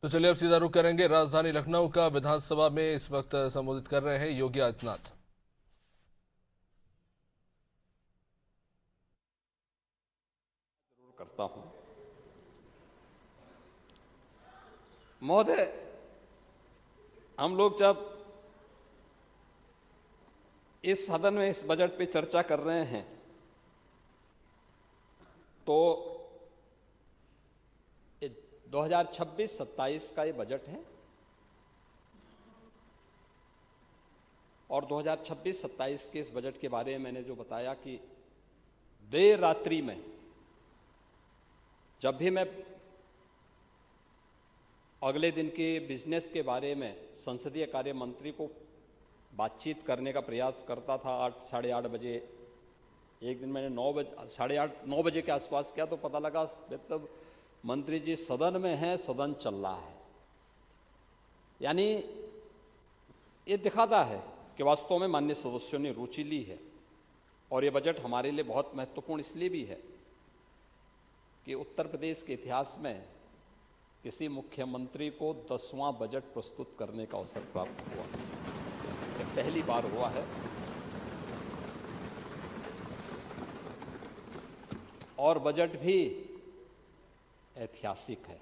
तो चलिए अब सीधा रुख करेंगे राजधानी लखनऊ का। विधानसभा में इस वक्त संबोधित कर रहे हैं योगी आदित्यनाथ। जरूर करता हूं। महोदय, हम लोग जब इस सदन में इस बजट पे चर्चा कर रहे हैं तो 2026-27 का ये बजट है और 2026-27 के इस बजट के बारे में मैंने जो बताया कि देर रात्रि में जब भी मैं अगले दिन के बिजनेस के बारे में संसदीय कार्य मंत्री को बातचीत करने का प्रयास करता था 8-8:30 बजे। एक दिन मैंने 9 बजे के आसपास किया तो पता लगा मतलब मंत्री जी सदन में हैं, सदन चल रहा है। यानी ये दिखाता है कि वास्तव में माननीय सदस्यों ने रुचि ली है। और ये बजट हमारे लिए बहुत महत्वपूर्ण इसलिए भी है कि उत्तर प्रदेश के इतिहास में किसी मुख्यमंत्री को 10वां बजट प्रस्तुत करने का अवसर प्राप्त हुआ। ये पहली बार हुआ है और बजट भी ऐतिहासिक है।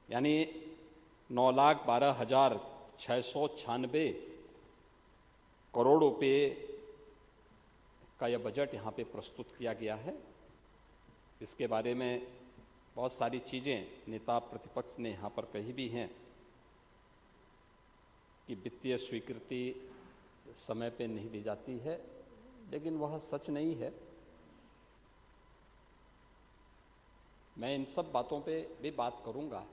यानी 9,12,696 करोड़ रुपए का यह बजट यहाँ पे प्रस्तुत किया गया है। इसके बारे में बहुत सारी चीज़ें नेता प्रतिपक्ष ने यहाँ पर कही भी हैं कि वित्तीय स्वीकृति समय पे नहीं दी जाती है, लेकिन वह सच नहीं है। मैं इन सब बातों पे भी बात करूँगा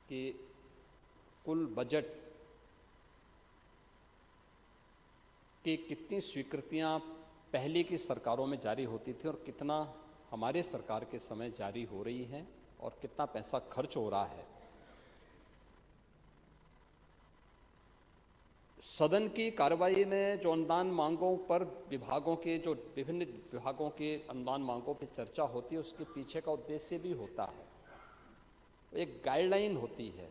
कि कुल बजट की कितनी स्वीकृतियाँ पहले की सरकारों में जारी होती थी और कितना हमारे सरकार के समय जारी हो रही हैं और कितना पैसा खर्च हो रहा है। सदन की कार्रवाई में जो अनुदान मांगों पर विभागों के जो विभिन्न विभागों के अनुदान मांगों पर चर्चा होती है, उसके पीछे का उद्देश्य भी होता है। एक गाइडलाइन होती है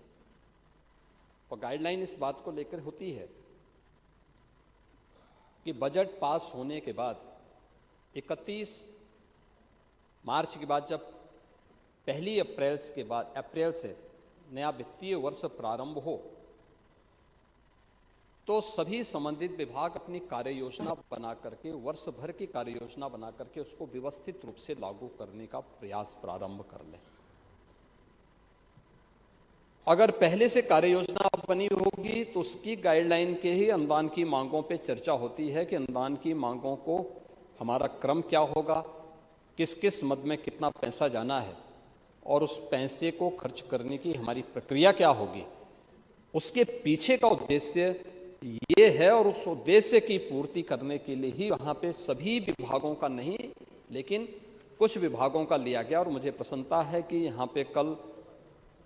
और गाइडलाइन इस बात को लेकर होती है कि बजट पास होने के बाद 31 मार्च के बाद जब पहली अप्रैल से नया वित्तीय वर्ष प्रारंभ हो तो सभी संबंधित विभाग अपनी कार्य योजना बना करके वर्ष भर की कार्य योजना बना करके उसको व्यवस्थित रूप से लागू करने का प्रयास प्रारंभ कर लें। अगर पहले से कार्य योजना बनी होगी तो उसकी गाइडलाइन के ही अनुदान की मांगों पे चर्चा होती है कि अनुदान की मांगों को हमारा क्रम क्या होगा, किस किस मद में कितना पैसा जाना है और उस पैसे को खर्च करने की हमारी प्रक्रिया क्या होगी। उसके पीछे का उद्देश्य ये है और उस उद्देश्य की पूर्ति करने के लिए ही वहाँ पे सभी विभागों का नहीं लेकिन कुछ विभागों का लिया गया। और मुझे प्रसन्नता है कि यहाँ पे कल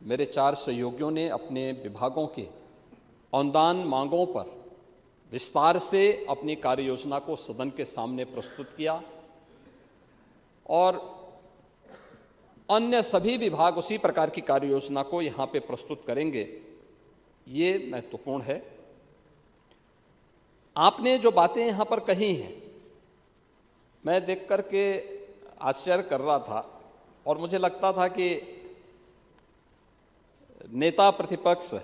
मेरे 4 सहयोगियों ने अपने विभागों के अनुदान मांगों पर विस्तार से अपनी कार्य योजना को सदन के सामने प्रस्तुत किया और अन्य सभी विभाग उसी प्रकार की कार्य योजना को यहाँ पे प्रस्तुत करेंगे। ये महत्वपूर्ण है। आपने जो बातें यहाँ पर कही हैं, मैं देख कर के आश्चर्य कर रहा था और मुझे लगता था कि नेता प्रतिपक्ष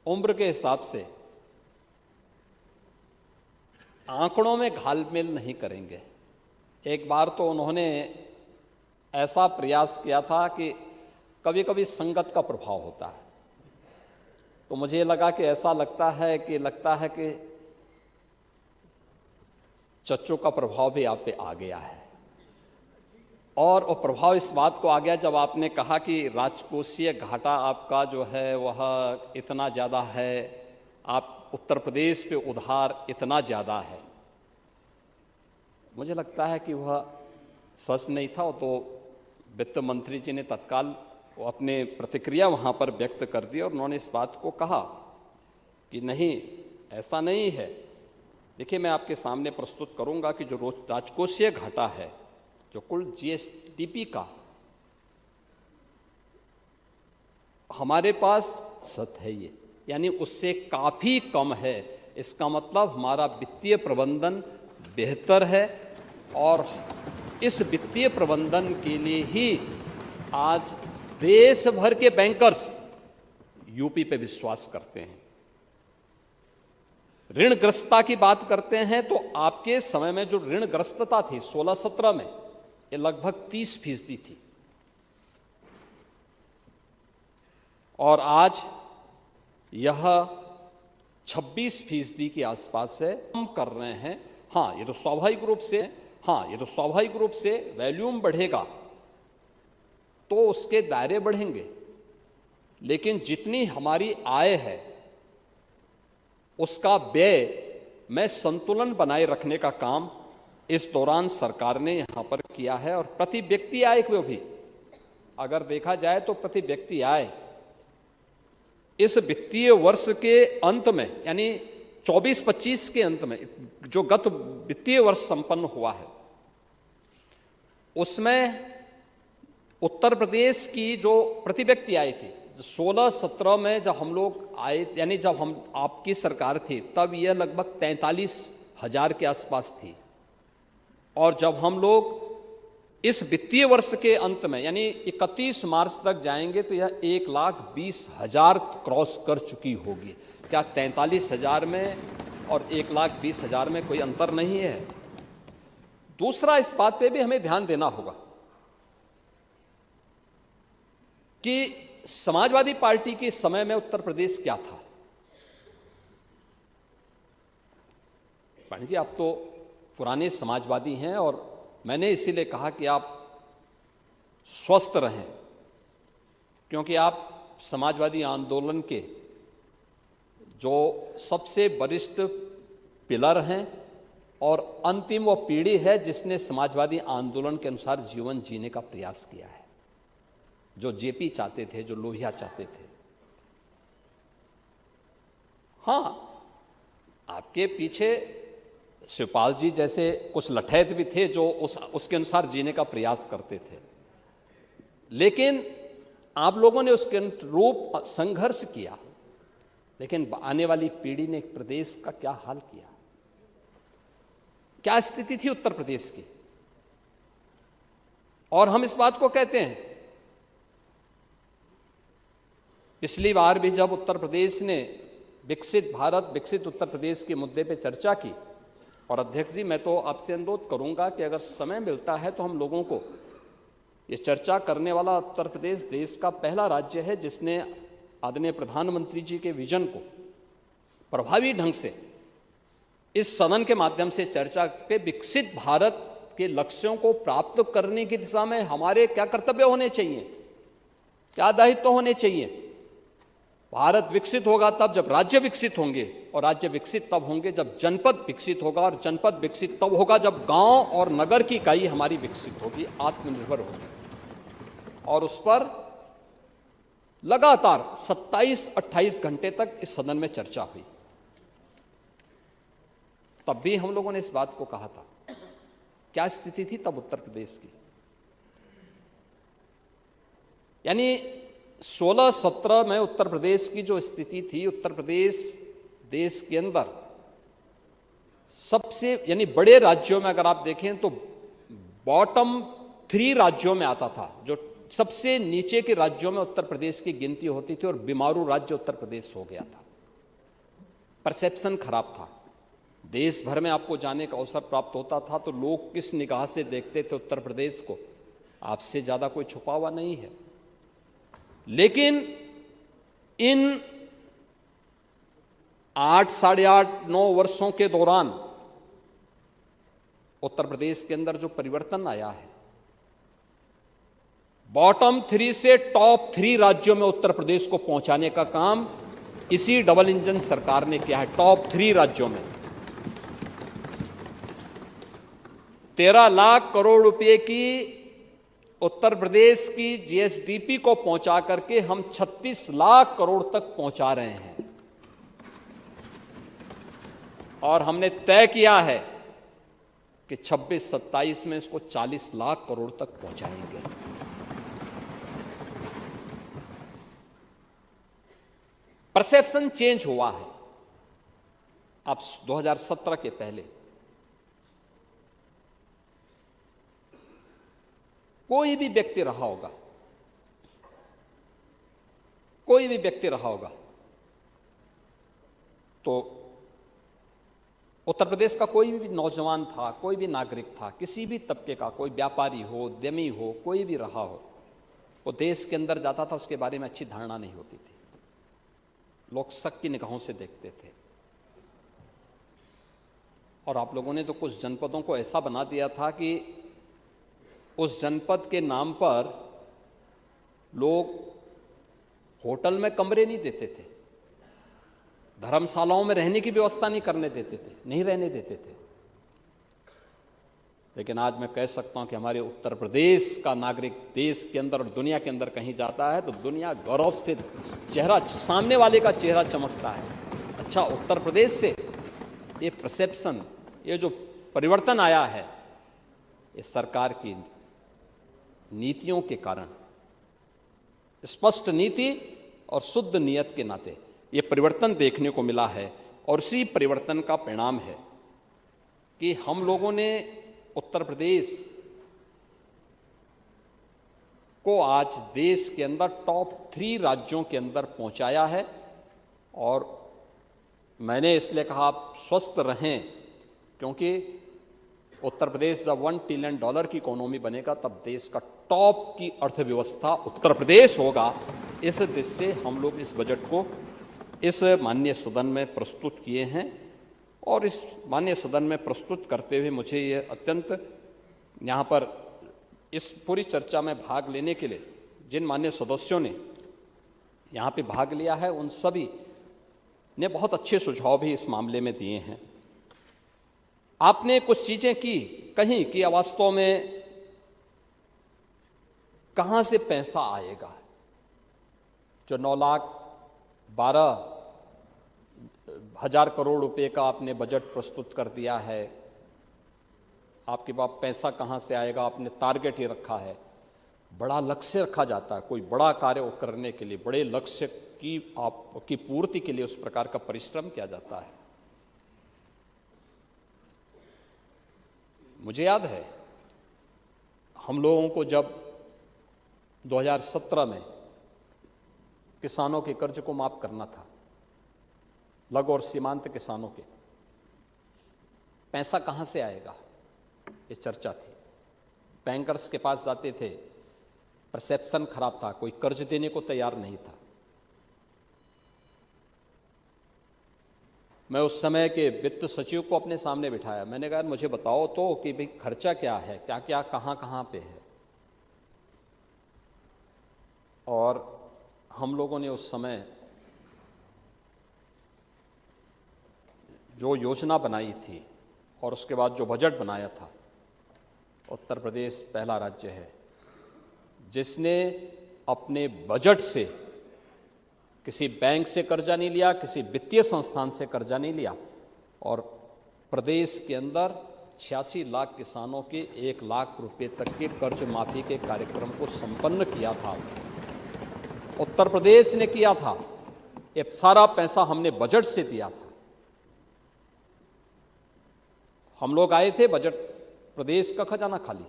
उम्र के हिसाब से आंकड़ों में घालमेल नहीं करेंगे। एक बार तो उन्होंने ऐसा प्रयास किया था कि कभी कभी संगत का प्रभाव होता है, तो मुझे लगा कि ऐसा लगता है कि चच्चों का प्रभाव भी आप पे आ गया है। और वो प्रभाव इस बात को आ गया जब आपने कहा कि राजकोषीय घाटा आपका जो है वह इतना ज़्यादा है, आप उत्तर प्रदेश पे उधार इतना ज़्यादा है। मुझे लगता है कि वह सच नहीं था। तो वित्त मंत्री जी ने तत्काल अपने प्रतिक्रिया वहाँ पर व्यक्त कर दी और उन्होंने इस बात को कहा कि नहीं, ऐसा नहीं है। देखिए, मैं आपके सामने प्रस्तुत करूँगा कि जो राजकोषीय घाटा है, जो कुल जीएसडीपी का हमारे पास सत है ये, यानी उससे काफ़ी कम है। इसका मतलब हमारा वित्तीय प्रबंधन बेहतर है और इस वित्तीय प्रबंधन के लिए ही आज देश भर के बैंकर्स यूपी पे विश्वास करते हैं। ऋणग्रस्तता की बात करते हैं तो आपके समय में जो ऋणग्रस्तता थी 16-17 में, ये लगभग 30% थी और आज यह 26% के आसपास से कम कर रहे हैं। हाँ, ये तो स्वाभाविक रूप से वॉल्यूम बढ़ेगा तो उसके दायरे बढ़ेंगे, लेकिन जितनी हमारी आय है उसका व्यय में संतुलन बनाए रखने का काम इस दौरान सरकार ने यहां पर किया है। और प्रति व्यक्ति आय को भी अगर देखा जाए तो प्रति व्यक्ति आय इस वित्तीय वर्ष के अंत में, यानी 24-25 के अंत में, जो गत वित्तीय वर्ष संपन्न हुआ है, उसमें उत्तर प्रदेश की जो प्रति व्यक्ति आय थी 16-17 में जब हम लोग आए, यानी जब हम आपकी सरकार थी, तब यह लगभग 43,000 के आसपास थी। और जब हम लोग इस वित्तीय वर्ष के अंत में यानी 31 मार्च तक जाएंगे तो यह 1,20,000 क्रॉस कर चुकी होगी। क्या 43,000 में और 1,20,000 में कोई अंतर नहीं है? दूसरा, इस बात पे भी हमें ध्यान देना होगा कि समाजवादी पार्टी के समय में उत्तर प्रदेश क्या था। पांडे जी, आप तो पुराने समाजवादी हैं और मैंने इसीलिए कहा कि आप स्वस्थ रहें, क्योंकि आप समाजवादी आंदोलन के जो सबसे वरिष्ठ पिलर हैं और अंतिम वो पीढ़ी है जिसने समाजवादी आंदोलन के अनुसार जीवन जीने का प्रयास किया है, जो जेपी चाहते थे, जो लोहिया चाहते थे। हाँ, आपके पीछे शिवपाल जी जैसे कुछ लठैत भी थे जो उसके अनुसार जीने का प्रयास करते थे, लेकिन आप लोगों ने उसके अनुरूप संघर्ष किया। लेकिन आने वाली पीढ़ी ने प्रदेश का क्या हाल किया? क्या स्थिति थी उत्तर प्रदेश की? और हम इस बात को कहते हैं, पिछली बार भी जब उत्तर प्रदेश ने विकसित भारत, विकसित उत्तर प्रदेश के मुद्दे पे चर्चा की, और अध्यक्ष जी, मैं तो आपसे अनुरोध करूंगा कि अगर समय मिलता है तो हम लोगों को ये चर्चा करने वाला उत्तर प्रदेश देश का पहला राज्य है जिसने आदरणीय प्रधानमंत्री जी के विजन को प्रभावी ढंग से इस सदन के माध्यम से चर्चा पे विकसित भारत के लक्ष्यों को प्राप्त करने की दिशा में हमारे क्या कर्तव्य होने चाहिए, क्या दायित्व होने चाहिए। भारत विकसित होगा तब जब राज्य विकसित होंगे, और राज्य विकसित तब होंगे जब जनपद विकसित होगा, और जनपद विकसित तब होगा जब गांव और नगर की इकाई हमारी विकसित होगी, आत्मनिर्भर होगी। और उस पर लगातार 27-28 घंटे तक इस सदन में चर्चा हुई। तब भी हम लोगों ने इस बात को कहा था। क्या स्थिति थी तब उत्तर प्रदेश की? यानी 16-17 में उत्तर प्रदेश की जो स्थिति थी, उत्तर प्रदेश देश के अंदर सबसे, यानी बड़े राज्यों में अगर आप देखें तो बॉटम 3 राज्यों में आता था। जो सबसे नीचे के राज्यों में उत्तर प्रदेश की गिनती होती थी और बीमारू राज्य उत्तर प्रदेश हो गया था। परसेप्शन खराब था। देश भर में आपको जाने का अवसर प्राप्त होता था तो लोग किस निगाह से देखते थे उत्तर प्रदेश को, आपसे ज्यादा कोई छुपा हुआ नहीं है। लेकिन इन 8, साढ़े 8, 9 वर्षों के दौरान उत्तर प्रदेश के अंदर जो परिवर्तन आया है, बॉटम 3 से टॉप 3 राज्यों में उत्तर प्रदेश को पहुंचाने का काम इसी डबल इंजन सरकार ने किया है। टॉप 3 राज्यों में 13 लाख करोड़ रुपए की उत्तर प्रदेश की जीएसडीपी को पहुंचा करके हम 36 लाख करोड़ तक पहुंचा रहे हैं। और हमने तय किया है कि 26-27 में इसको 40 लाख करोड़ तक पहुंचाएंगे। परसेप्शन चेंज हुआ है। अब 2017 के पहले कोई भी व्यक्ति रहा होगा, कोई भी व्यक्ति रहा होगा तो उत्तर प्रदेश का कोई भी नौजवान था, कोई भी नागरिक था, किसी भी तबके का, कोई व्यापारी हो, उद्यमी हो, कोई भी रहा हो, वो देश के अंदर जाता था, उसके बारे में अच्छी धारणा नहीं होती थी। लोग शक की निगाहों से देखते थे। और आप लोगों ने तो कुछ जनपदों को ऐसा बना दिया था कि उस जनपद के नाम पर लोग होटल में कमरे नहीं देते थे, धर्मशालाओं में रहने की व्यवस्था नहीं करने देते थे, नहीं रहने देते थे। लेकिन आज मैं कह सकता हूं कि हमारे उत्तर प्रदेश का नागरिक देश के अंदर और दुनिया के अंदर कहीं जाता है तो दुनिया गौरव से चेहरा, सामने वाले का चेहरा चमकता है। अच्छा, उत्तर प्रदेश से ये परसेप्शन, ये जो परिवर्तन आया है, ये सरकार की नीतियों के कारण, स्पष्ट नीति और शुद्ध नियत के नाते ये परिवर्तन देखने को मिला है। और इसी परिवर्तन का परिणाम है कि हम लोगों ने उत्तर प्रदेश को आज देश के अंदर टॉप 3 राज्यों के अंदर पहुंचाया है। और मैंने इसलिए कहा आप स्वस्थ रहें, क्योंकि उत्तर प्रदेश जब $1 ट्रिलियन की इकोनॉमी बनेगा तब देश का टॉप की अर्थव्यवस्था उत्तर प्रदेश होगा। इस दृष्टि से हम लोग इस बजट को इस माननीय सदन में प्रस्तुत किए हैं। और इस माननीय सदन में प्रस्तुत करते हुए मुझे ये अत्यंत, यहाँ पर इस पूरी चर्चा में भाग लेने के लिए जिन माननीय सदस्यों ने यहाँ पे भाग लिया है, उन सभी ने बहुत अच्छे सुझाव भी इस मामले में दिए हैं। आपने कुछ चीज़ें कहीं कि वास्तव में कहाँ से पैसा आएगा। जो 9,12,000 करोड़ रुपए का आपने बजट प्रस्तुत कर दिया है, आपके पास पैसा कहाँ से आएगा, आपने टारगेट ही रखा है। बड़ा लक्ष्य रखा जाता है, कोई बड़ा कार्य करने के लिए, बड़े लक्ष्य की पूर्ति के लिए उस प्रकार का परिश्रम किया जाता है। मुझे याद है हम लोगों को जब 2017 में किसानों के कर्ज को माफ करना था, लघु और सीमांत किसानों के, पैसा कहाँ से आएगा, ये चर्चा थी। बैंकर्स के पास जाते थे, परसेप्शन खराब था, कोई कर्ज देने को तैयार नहीं था। मैं उस समय के वित्त सचिव को अपने सामने बिठाया, मैंने कहा मुझे बताओ तो कि भाई खर्चा क्या है, क्या क्या कहाँ पे है। और हम लोगों ने उस समय जो योजना बनाई थी और उसके बाद जो बजट बनाया था, उत्तर प्रदेश पहला राज्य है जिसने अपने बजट से किसी बैंक से कर्जा नहीं लिया, किसी वित्तीय संस्थान से कर्जा नहीं लिया, और प्रदेश के अंदर 86 लाख किसानों के 1 लाख रुपए तक के कर्ज माफी के कार्यक्रम को संपन्न किया था। उत्तर प्रदेश ने किया था। ये सारा पैसा हमने बजट से दिया था। हम लोग आए थे, बजट प्रदेश का खजाना खाली,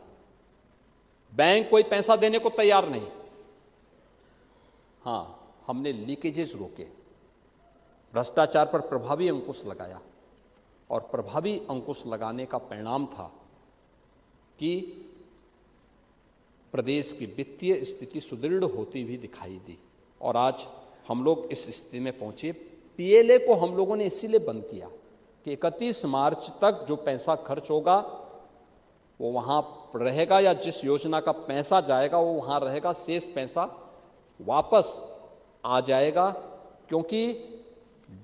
बैंक कोई पैसा देने को तैयार नहीं। हाँ, हमने लीकेजेस रोके, भ्रष्टाचार पर प्रभावी अंकुश लगाया, और प्रभावी अंकुश लगाने का परिणाम था कि प्रदेश की वित्तीय स्थिति सुदृढ़ होती हुई दिखाई दी। और आज हम लोग इस स्थिति में पहुंचे। पीएलए को हम लोगों ने इसीलिए बंद किया कि 31 मार्च तक जो पैसा खर्च होगा वो वहाँ रहेगा, या जिस योजना का पैसा जाएगा वो वहाँ रहेगा, शेष पैसा वापस आ जाएगा। क्योंकि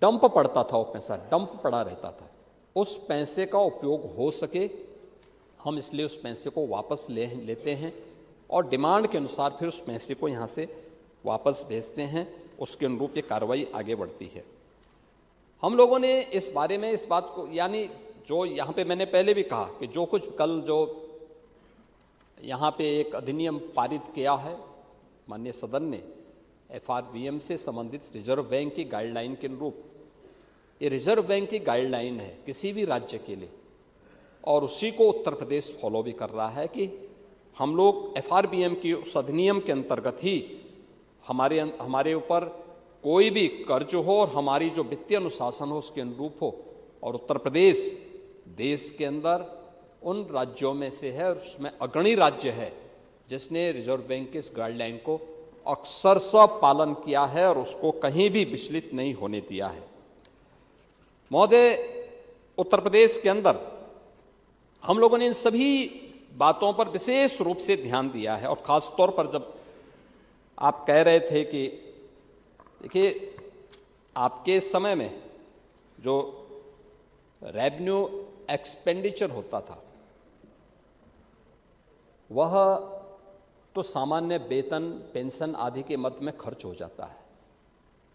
डंप पड़ता था, वो पैसा डंप पड़ा रहता था। उस पैसे का उपयोग हो सके, हम इसलिए उस पैसे को वापस लेते हैं और डिमांड के अनुसार फिर उस पैसे को यहाँ से वापस भेजते हैं। उसके अनुरूप ये कार्रवाई आगे बढ़ती है। हम लोगों ने इस बारे में इस बात को, यानी जो यहाँ पे मैंने पहले भी कहा कि जो कुछ कल जो यहाँ पे एक अधिनियम पारित किया है माननीय सदन ने, FRBM से संबंधित रिजर्व बैंक की गाइडलाइन के अनुरूप, ये रिजर्व बैंक की गाइडलाइन है किसी भी राज्य के लिए, और उसी को उत्तर प्रदेश फॉलो भी कर रहा है कि हम लोग FRBM की उस अधिनियम के अंतर्गत ही हमारे ऊपर कोई भी कर्ज हो और हमारी जो वित्तीय अनुशासन हो उसके अनुरूप हो। और उत्तर प्रदेश देश के अंदर उन राज्यों में से है और उसमें अग्रणी राज्य है जिसने रिजर्व बैंक के इस गाइडलाइन को अक्षरशः पालन किया है और उसको कहीं भी विचलित नहीं होने दिया है। महोदय, उत्तर प्रदेश के अंदर हम लोगों ने इन सभी बातों पर विशेष रूप से ध्यान दिया है, और ख़ास तौर पर जब आप कह रहे थे कि देखिए आपके समय में जो रेवेन्यू एक्सपेंडिचर होता था वह तो सामान्य वेतन, पेंशन आदि के मद में खर्च हो जाता है,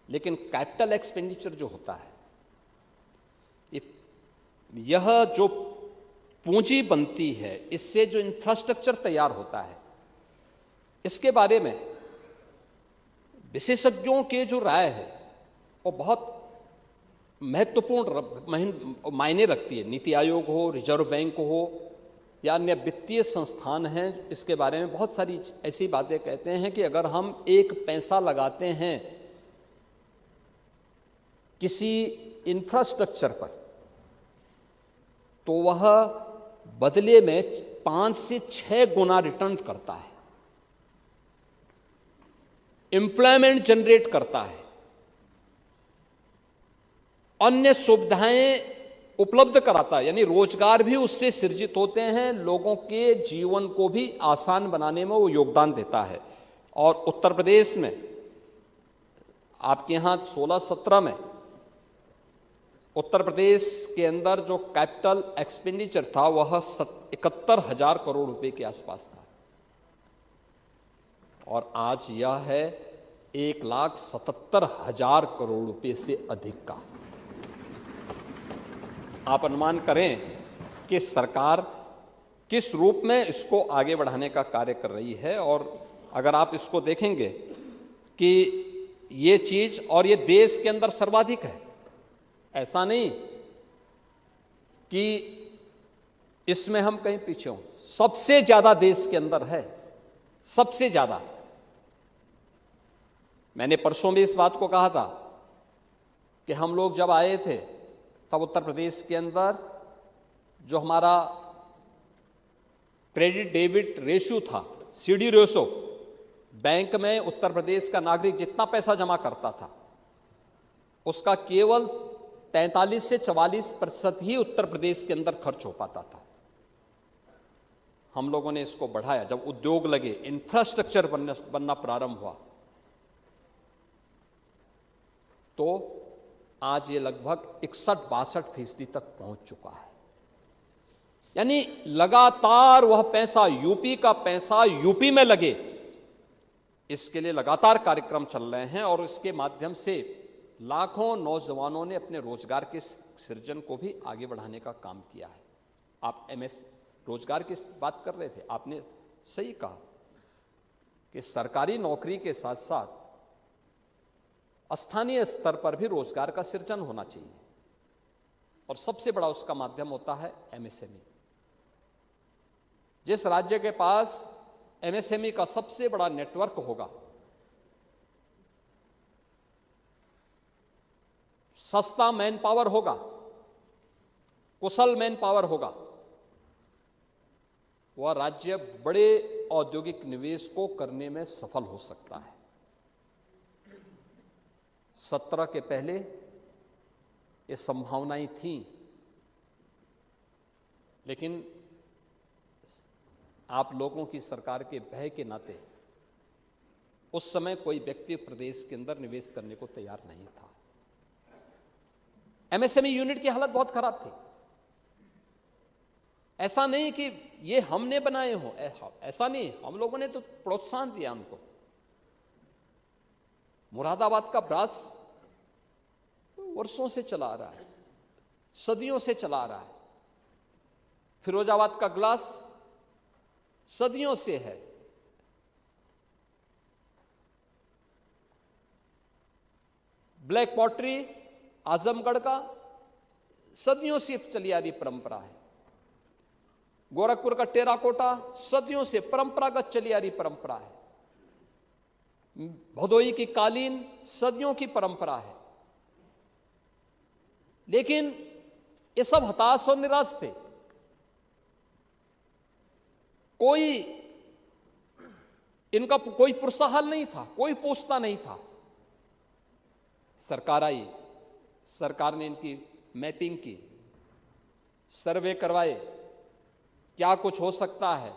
लेकिन कैपिटल एक्सपेंडिचर जो होता है, यह जो पूंजी बनती है, इससे जो इंफ्रास्ट्रक्चर तैयार होता है, इसके बारे में विशेषज्ञों के जो राय है वो बहुत महत्वपूर्ण मायने रखती है। नीति आयोग हो, रिजर्व बैंक हो या अन्य वित्तीय संस्थान हैं, इसके बारे में बहुत सारी ऐसी बातें कहते हैं कि अगर हम एक पैसा लगाते हैं किसी इंफ्रास्ट्रक्चर पर तो वह बदले में 5 से 6 गुना रिटर्न करता है, एम्प्लॉयमेंट जनरेट करता है, अन्य सुविधाएं उपलब्ध कराता है, यानी रोजगार भी उससे सृजित होते हैं, लोगों के जीवन को भी आसान बनाने में वो योगदान देता है। और उत्तर प्रदेश में आपके यहाँ 16-17 में उत्तर प्रदेश के अंदर जो कैपिटल एक्सपेंडिचर था वह 71,000 करोड़ रुपए के आसपास था, और आज यह है 1,77,000 करोड़ रुपए से अधिक का। आप अनुमान करें कि सरकार किस रूप में इसको आगे बढ़ाने का कार्य कर रही है। और अगर आप इसको देखेंगे कि ये चीज, और ये देश के अंदर सर्वाधिक है, ऐसा नहीं कि इसमें हम कहीं पीछे हों, सबसे ज्यादा देश के अंदर है, सबसे ज्यादा। मैंने परसों भी इस बात को कहा था कि हम लोग जब आए थे तब उत्तर प्रदेश के अंदर जो हमारा क्रेडिट डेबिट रेशियो था, CD रेशो, बैंक में उत्तर प्रदेश का नागरिक जितना पैसा जमा करता था उसका केवल 43 से 44% ही उत्तर प्रदेश के अंदर खर्च हो पाता था। हम लोगों ने इसको बढ़ाया, जब उद्योग लगे, इंफ्रास्ट्रक्चर बनना प्रारंभ हुआ, तो आज ये लगभग 61-62% तक पहुंच चुका है। यानी लगातार वह पैसा, यूपी का पैसा यूपी में लगे, इसके लिए लगातार कार्यक्रम चल रहे हैं, और इसके माध्यम से लाखों नौजवानों ने अपने रोजगार के सृजन को भी आगे बढ़ाने का काम किया है। आप रोजगार की बात कर रहे थे, आपने सही कहा कि सरकारी नौकरी के साथ साथ स्थानीय स्तर पर भी रोजगार का सृजन होना चाहिए, और सबसे बड़ा उसका माध्यम होता है MSME। जिस राज्य के पास MSME का सबसे बड़ा नेटवर्क होगा, सस्ता मैन पावर होगा, कुशल मैन पावर होगा, वह राज्य बड़े औद्योगिक निवेश को करने में सफल हो सकता है। 17 के पहले ये संभावनाएं थीं, लेकिन आप लोगों की सरकार के भय के नाते उस समय कोई व्यक्ति प्रदेश के अंदर निवेश करने को तैयार नहीं था। MSME यूनिट की हालत बहुत खराब थी। ऐसा नहीं कि ये हमने बनाए हो, ऐसा नहीं, हम लोगों ने तो प्रोत्साहन दिया उनको। मुरादाबाद का ब्रास वर्षों से चला आ रहा है, सदियों से चला आ रहा है। फिरोजाबाद का ग्लास सदियों से है। ब्लैक पॉटरी आजमगढ़ का सदियों से चली आ रही परंपरा है। गोरखपुर का टेराकोटा सदियों से परंपरागत चली आ रही परंपरा है। भदोई की कालीन सदियों की परंपरा है। लेकिन ये सब हताश और निराश थे। इनका कोई पुरस्कार नहीं था, कोई पूछता नहीं था। सरकार आई, सरकार ने इनकी मैपिंग की, सर्वे करवाए, क्या कुछ हो सकता है,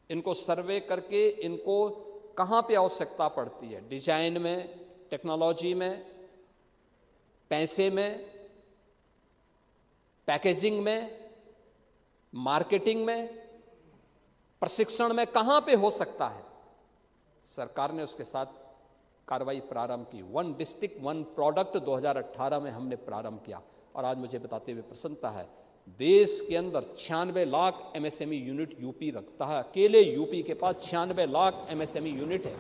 इनको सर्वे करके इनको कहां पे आवश्यकता पड़ती है, डिजाइन में, टेक्नोलॉजी में, पैसे में, पैकेजिंग में, मार्केटिंग में, प्रशिक्षण में, कहां पे हो सकता है। सरकार ने उसके साथ कार्रवाई प्रारंभ की। 1 डिस्ट्रिक्ट 1 प्रोडक्ट 2018 में हमने प्रारंभ किया। और आज मुझे बताते हुए प्रसन्नता है, देश के अंदर 96 लाख एमएसएमई यूनिट यूपी रखता है। अकेले यूपी के पास 96 लाख एमएसएमई यूनिट है।